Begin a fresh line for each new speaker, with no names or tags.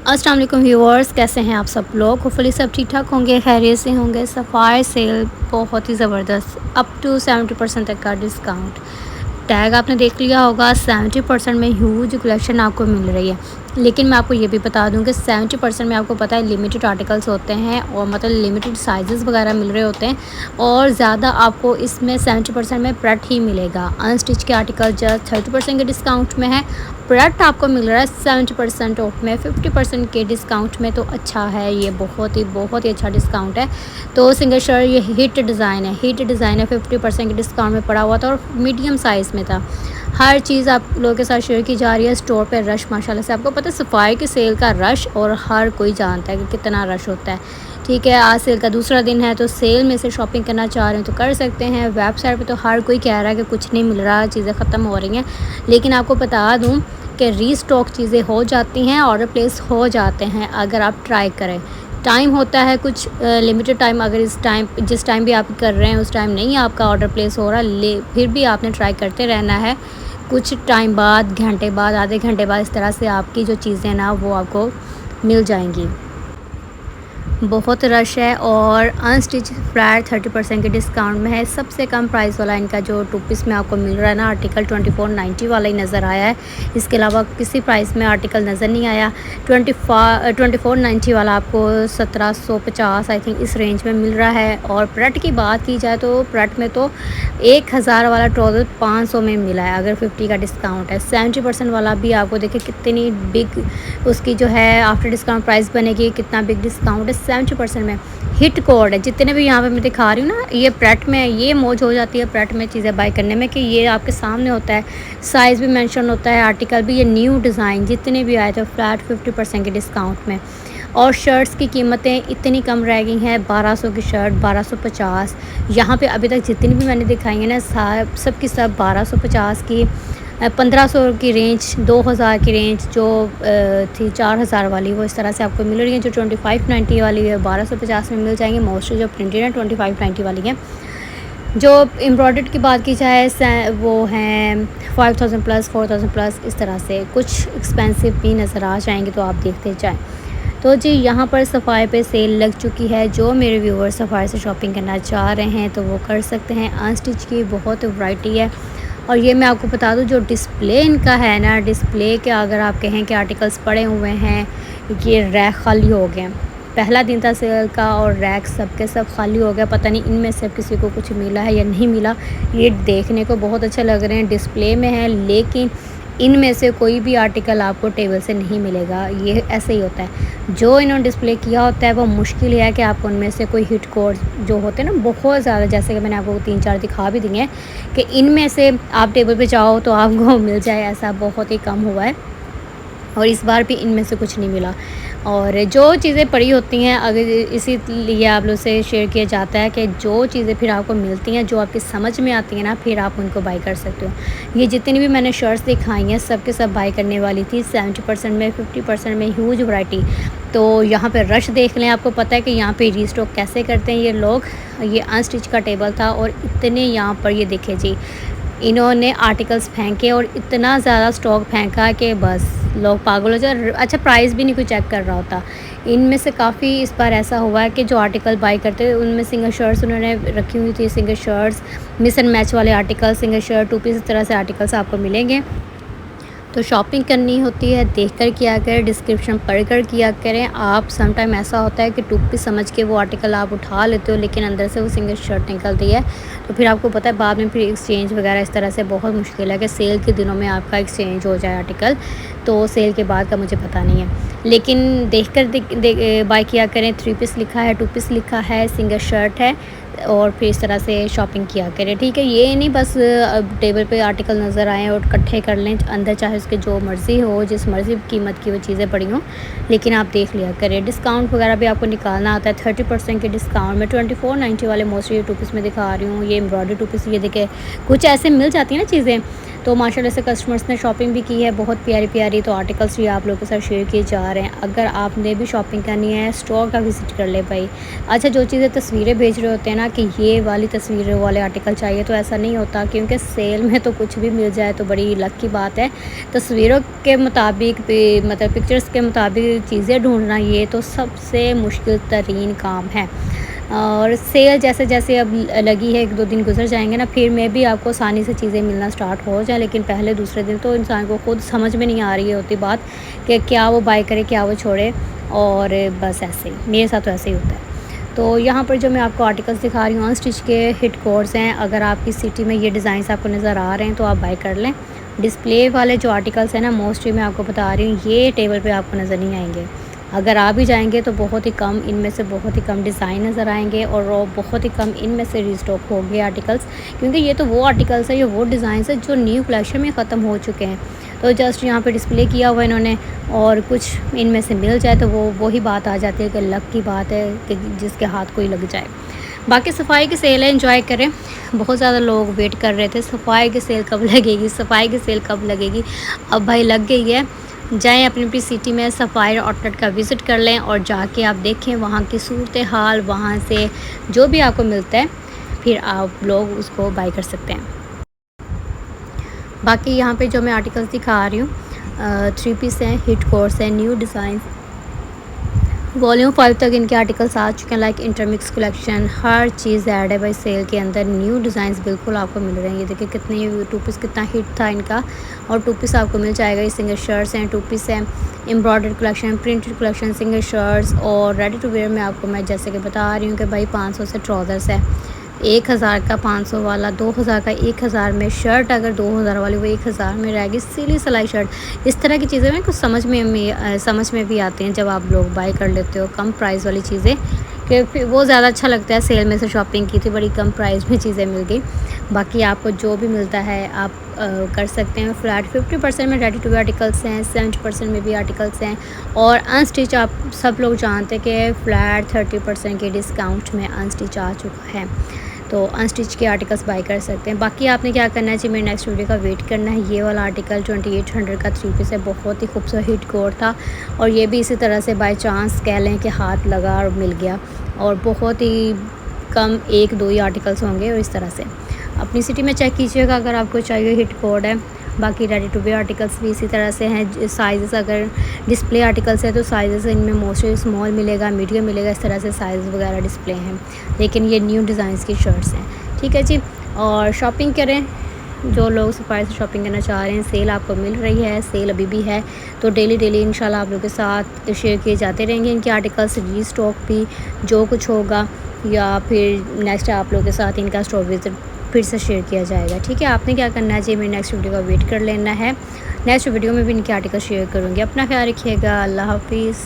अस्सलाम वालेकुम व्यूअर्स, कैसे हैं आप सब लोग। होपफुली सब ठीक ठाक होंगे, खैरियत से होंगे। सफ़ायर सेल बहुत ही ज़बरदस्त, अप टू 70% तक का डिस्काउंट। टैग आपने देख लिया होगा, 70% में ह्यूज कलेक्शन आपको मिल रही है। लेकिन मैं आपको ये भी बता दूं कि 70% में आपको पता है लिमिटेड आर्टिकल्स होते हैं और मतलब लिमिटेड साइजेस वगैरह मिल रहे होते हैं। और ज़्यादा आपको इसमें 70% में प्रेट ही मिलेगा। अनस्टिच के आर्टिकल जस्ट 30% के डिस्काउंट में है। प्रोडक्ट आपको मिल रहा है 70% ऑफ में, 50% के डिस्काउंट में। तो अच्छा है, ये बहुत ही अच्छा डिस्काउंट है। तो सिंगल शर्ट ये हिट डिज़ाइन है 50% के डिस्काउंट में पड़ा हुआ था और मीडियम साइज़ में था। हर चीज़ आप लोगों के साथ शेयर की जा रही है। स्टोर पे रश माशाल्लाह से, आपको पता है सफाई की सेल का रश, और हर कोई जानता है कि कितना रश होता है। ठीक है, आज सेल का दूसरा दिन है, तो सेल में से शॉपिंग करना चाह रहे हैं तो कर सकते हैं। वेबसाइट पे तो हर कोई कह रहा है कि कुछ नहीं मिल रहा, चीज़ें ख़त्म हो रही हैं। लेकिन आपको बता दूँ कि रीस्टॉक चीज़ें हो जाती हैं, ऑर्डर प्लेस हो जाते हैं अगर आप ट्राई करें। टाइम होता है कुछ लिमिटेड टाइम, अगर जिस टाइम भी आप कर रहे हैं उस टाइम नहीं आपका ऑर्डर प्लेस हो रहा, फिर भी आपने ट्राई करते रहना है। कुछ टाइम बाद, घंटे बाद, आधे घंटे बाद इस तरह से आपकी जो चीज़ें ना वो आपको मिल जाएंगी। बहुत रश है और अनस्टिच फ्लैट 30% के डिस्काउंट में है। सबसे कम प्राइस वाला इनका जो 2 पीस में आपको मिल रहा है ना, आर्टिकल 2490 वाला ही नज़र आया है। इसके अलावा किसी प्राइस में आर्टिकल नज़र नहीं आया। 2490 वाला आपको 1750 आई थिंक इस रेंज में मिल रहा है। और प्रेट की बात की जाए तो प्रेट में तो 1000 वाला ट्राउज़र 500 में मिला है अगर 50 का डिस्काउंट है। 70% वाला भी आपको देखिए कितनी बिग उसकी जो है आफ्टर डिस्काउंट प्राइस बनेगी, कितना बिग डिस्काउंट है। 70% में हिट कोड है। जितने भी यहाँ पे मैं दिखा रही हूँ ना, ये प्रेट में ये मौज हो जाती है प्रेट में चीज़ें बाय करने में कि ये आपके सामने होता है, साइज़ भी मेंशन होता है, आर्टिकल भी, ये न्यू डिज़ाइन जितने भी आए थे फ्लैट 50% के डिस्काउंट में। और शर्ट्स की कीमतें इतनी कम रह गई हैं, 1200 की शर्ट 1250। यहाँ पे अभी तक जितनी भी मैंने दिखाई है ना, सब की सब 1250 की, 1500 की रेंज, 2000 की रेंज जो थी 4000 वाली, वो इस तरह से आपको मिल रही है। जो 2590 वाली है 1250 में मिल जाएंगी। मोस्टली जो प्रिंटेड है 2590 वाली है। जो एम्ब्रॉयडर्ड की बात की जाए वो हैं 5000 प्लस, 4000 प्लस, इस तरह से कुछ एक्सपेंसिव भी नज़र आ जाएंगे, तो आप देखते जाएँ। तो जी यहाँ पर सफ़ाई पे सेल लग चुकी है। जो मेरे व्यूअर्स सफ़ाई से शॉपिंग करना चाह रहे हैं तो वो कर सकते हैं। अनस्टिच की बहुत वैरायटी है। और ये मैं आपको बता दूँ, जो डिस्प्ले इनका है ना, डिस्प्ले के अगर आप कहें कि आर्टिकल्स पड़े हुए हैं, ये रैक खाली हो गए। पहला दिन था सेल का और रैक सब के सब खाली हो गया। पता नहीं इनमें से किसी को कुछ मिला है या नहीं मिला। ये देखने को बहुत अच्छा लग रहे हैं, डिस्प्ले में है, लेकिन इनमें से कोई भी आर्टिकल आपको टेबल से नहीं मिलेगा। ये ऐसे ही होता है, जो इन्होंने डिस्प्ले किया होता है वो मुश्किल है कि आपको उनमें से कोई हिट कोड जो होते हैं ना बहुत ज़्यादा, जैसे कि मैंने आपको 3-4 दिखा भी दिए हैं, कि इनमें से आप टेबल पे जाओ तो आपको मिल जाए, ऐसा बहुत ही कम हुआ है। और इस बार भी इनमें से कुछ नहीं मिला। और जो चीज़ें पड़ी होती हैं, अगर इसीलिए आप लोग से शेयर किया जाता है कि जो चीज़ें फिर आपको मिलती हैं, जो आपकी समझ में आती हैं ना, फिर आप उनको बाय कर सकते हो। ये जितनी भी मैंने शर्ट्स दिखाई हैं सब के सब बाय करने वाली थी। 70% में, 50% में ह्यूज वैरायटी। तो यहाँ पे रश देख लें, आपको पता है कि यहाँ पे रीस्टॉक कैसे करते हैं ये लोग। ये अनस्टिच का टेबल था और इतने यहाँ पर ये देखे जी, इन्होंने आर्टिकल्स फेंके और इतना ज़्यादा स्टॉक फेंका कि बस लोग पागल हो जाए। अच्छा, प्राइस भी नहीं कोई चेक कर रहा होता। इनमें से काफ़ी इस बार ऐसा हुआ है कि जो आर्टिकल बाय करते हैं उनमें सिंगल शर्ट्स उन्होंने रखी हुई थी। Single shirts, miss and match वाले आर्टिकल, सिंगल शर्ट, 2 पीस, इस तरह से आर्टिकल्स आपको मिलेंगे। तो शॉपिंग करनी होती है देख कर किया करें, डिस्क्रिप्शन पढ़ कर किया करें। आप सम टाइम ऐसा होता है कि टुक भी समझ के वो आर्टिकल आप उठा लेते हो, लेकिन अंदर से वो सिंगल शर्ट निकलती है। तो फिर आपको पता है बाद में फिर एक्सचेंज वगैरह इस तरह से बहुत मुश्किल है कि सेल के दिनों में आपका एक्सचेंज हो जाए आर्टिकल। तो सेल के बाद का मुझे पता नहीं है, लेकिन देख कर बाय किया करें। 3 पीस लिखा है, 2 पीस लिखा है, सिंगल शर्ट है, और फिर इस तरह से शॉपिंग किया करें। ठीक है, ये नहीं बस टेबल पे आर्टिकल नज़र आए और इकट्ठे कर लें, अंदर चाहे उसके जो मर्ज़ी हो, जिस मर्ज़ी कीमत की वो चीज़ें पड़ी हों, लेकिन आप देख लिया करें। डिस्काउंट वगैरह भी आपको निकालना आता है। 30% के डिस्काउंट में 2490 वाले मोस्टली 2 पीस में दिखा रही हूँ। ये एम्ब्रॉयडरी 2 पीस, ये देखे कुछ ऐसे मिल जाती हैं ना चीज़ें। तो माशाल्लाह से कस्टमर्स ने शॉपिंग भी की है बहुत प्यारी प्यारी। तो आर्टिकल्स भी आप लोगों के साथ शेयर किए जा रहे हैं। अगर आपने भी शॉपिंग करनी है, स्टोर का विज़िट कर ले भाई। अच्छा, जो चीज़ें तस्वीरें भेज रहे होते हैं ना ना कि ये वाली तस्वीरों वाले आर्टिकल चाहिए, तो ऐसा नहीं होता, क्योंकि सेल में तो कुछ भी मिल जाए तो बड़ी लक की बात है। तस्वीरों के मुताबिक भी मतलब पिक्चर्स के मुताबिक चीज़ें ढूँढना ये तो सबसे मुश्किल तरीन काम है। और सेल जैसे-जैसे अब लगी है, 1-2 दिन गुज़र जाएँगे ना, फिर में भी आपको आसानी से चीज़ें मिलना स्टार्ट हो जाएँ, लेकिन पहले दूसरे दिन तो इंसान को खुद समझ में नहीं आ रही होती बात कि क्या वो बाय करे, क्या वो छोड़े, और बस ऐसे ही, मेरे साथ तो ऐसे ही होता है। तो यहाँ पर जो मैं आपको आर्टिकल्स दिखा रही हूँ अनस्टिच के हिट कोड्स हैं। अगर आपकी सिटी में ये डिज़ाइंस आपको नज़र आ रहे हैं तो आप बाय कर लें। डिस्प्ले वाले जो आर्टिकल्स हैं ना, मोस्टली मैं आपको बता रही हूँ, ये टेबल पे आपको नज़र नहीं आएंगे। अगर आ भी जाएंगे तो बहुत ही कम, इनमें से बहुत ही कम डिज़ाइन नज़र आएंगे, और वो बहुत ही कम इनमें से रीस्टॉक होंगे आर्टिकल्स, क्योंकि ये तो वो आर्टिकल्स है, ये वो डिज़ाइंस है जो न्यू कलेक्शन में ख़त्म हो चुके हैं। तो जस्ट यहाँ पे डिस्प्ले किया हुआ इन्होंने, और कुछ इनमें से मिल जाए तो वो ही बात आ जाती है कि लक की बात है कि जिसके हाथ कोई लग जाए। बाकी सफाई की सेल है, एंजॉय करें। बहुत ज़्यादा लोग वेट कर रहे थे सफाई की सेल कब लगेगी, सफाई की सेल कब लगेगी। अब भाई लग गई है। जाएं अपनी अपनी सिटी में सफ़ायर आउटलेट का विज़िट कर लें, और जाके आप देखें वहाँ की सूरत हाल, वहाँ से जो भी आपको मिलता है फिर आप लोग उसको बाय कर सकते हैं। बाकी यहाँ पे जो मैं आर्टिकल्स दिखा रही हूँ 3 पीस हैं, हिट कोर्स हैं, न्यू डिज़ाइन, वॉल्यूम 5 तक इनके आर्टिकल्स आ चुके हैं। लाइक इंटरमिक्स कलेक्शन, हर चीज़ ऐड है भाई सेल के अंदर। न्यू डिज़ाइंस बिल्कुल आपको मिल रहे हैं। ये देखिए कितने 2 पीस कितना हिट था इनका, और 2 पीस आपको मिल जाएगा। ये सिंगल शर्ट्स हैं, 2 पीस हैं, embroidered collection, printed collection, single shirts, और रेडी टू वेयर में आपको मैं जैसे कि बता रही हूँ कि भाई 500 से ट्राउज़र्स है। 1000 का 500 वाला, 2000 का 1000 में, शर्ट अगर 2000 वाली वो 1000 में रहेगी, सिली सिलाई शर्ट। इस तरह की चीज़ें में कुछ समझ में भी आती हैं जब आप लोग बाय कर लेते हो कम प्राइस वाली चीज़ें, कि फिर वो ज़्यादा अच्छा लगता है। सेल में से शॉपिंग की थी, बड़ी कम प्राइस में चीज़ें मिल गई। बाकी आपको जो भी मिलता है आप कर सकते हैं। फ्लैट 50% में रेडी टू वेयर आर्टिकल्स हैं, 70% में भी आर्टिकल्स हैं, और अनस्टिच आप सब लोग जानते हैं कि फ्लैट 30% के डिस्काउंट में अनस्टिच आ चुका है। तो अनस्टिच के आर्टिकल्स बाय कर सकते हैं। बाकी आपने क्या करना है जी, मेरे नेक्स्ट वीडियो का वेट करना है। ये वाला आर्टिकल 2800 का 3 पीस है, बहुत ही खूबसूरत हिट कोड था, और ये भी इसी तरह से बाय चांस कह लें कि हाथ लगा और मिल गया, और बहुत ही कम 1-2 ही आर्टिकल्स होंगे। और इस तरह से अपनी सिटी में चेक कीजिएगा अगर आपको चाहिए, हिट कोड है। बाकी रेडी टू वेयर आर्टिकल्स भी इसी तरह से हैं। साइज़ अगर डिस्प्ले आर्टिकल्स है तो साइज़ इनमें मोस्टली स्मॉल मिलेगा, मीडियम मिलेगा, इस तरह से साइज़ वगैरह डिस्प्ले हैं, लेकिन ये न्यू डिज़ाइंस की शर्ट्स हैं। ठीक है जी, और शॉपिंग करें। जो लोग सफाई से शॉपिंग करना चाह रहे हैं, सेल आपको मिल रही है, सेल अभी भी है, तो डेली इंशाल्लाह आप लोगों के साथ शेयर किए जाते रहेंगे इनके आर्टिकल्स, रीस्टॉक भी जो कुछ होगा, या फिर नेक्स्ट आप लोगों के साथ इनका स्टॉक विजिट फिर से शेयर किया जाएगा। ठीक है, आपने क्या करना है जी, मेरे नेक्स्ट वीडियो का वेट कर लेना है। नेक्स्ट वीडियो में भी इनके आर्टिकल शेयर करूँगी। अपना ख्याल रखिएगा। अल्लाह हाफिज़।